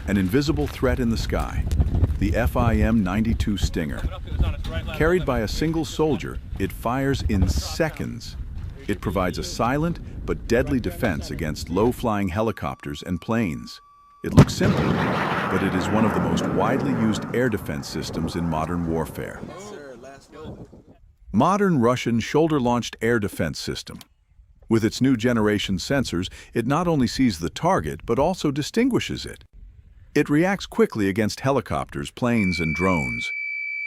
an invisible threat in the sky. The FIM-92 Stinger. Carried by a single soldier, it fires in seconds. It provides a silent but deadly defense against low-flying helicopters and planes. It looks simple, but it is one of the most widely used air defense systems in modern warfare. Modern Russian shoulder-launched air defense system. With its new generation sensors, it not only sees the target, but also distinguishes it. It reacts quickly against helicopters, planes, and drones.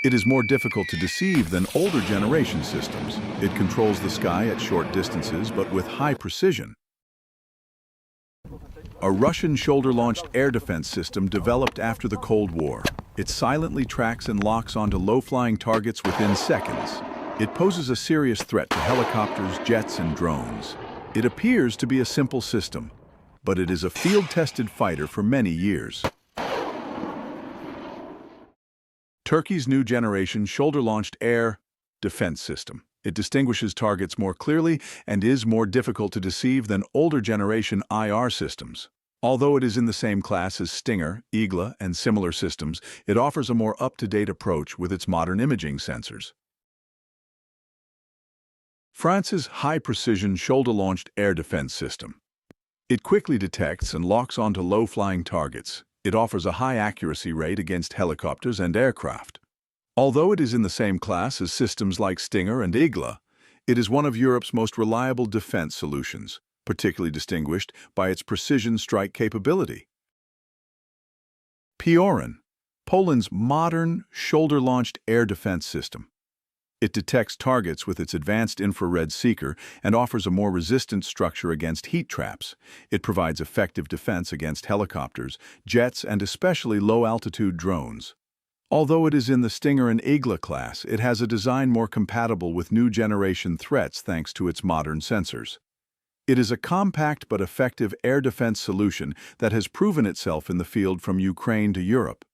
It is more difficult to deceive than older generation systems. It controls the sky at short distances, but with high precision. A Russian shoulder-launched air defense system developed after the Cold War. It silently tracks and locks onto low-flying targets within seconds. It poses a serious threat to helicopters, jets, and drones. It appears to be a simple system, but it is a field-tested fighter for many years. Turkey's new generation shoulder-launched air defense system. It distinguishes targets more clearly and is more difficult to deceive than older generation IR systems. Although it is in the same class as Stinger, Igla, and similar systems, it offers a more up-to-date approach with its modern imaging sensors. France's high-precision shoulder-launched air defense system. It quickly detects and locks onto low-flying targets. It offers a high accuracy rate against helicopters and aircraft. Although it is in the same class as systems like Stinger and Igla, it is one of Europe's most reliable defense solutions, particularly distinguished by its precision strike capability. Pioran, Poland's modern shoulder-launched air defense system. It detects targets with its advanced infrared seeker and offers a more resistant structure against heat traps. It provides effective defense against helicopters, jets, and especially low-altitude drones. Although it is in the Stinger and Igla class, it has a design more compatible with new generation threats thanks to its modern sensors. It is a compact but effective air defense solution that has proven itself in the field from Ukraine to Europe.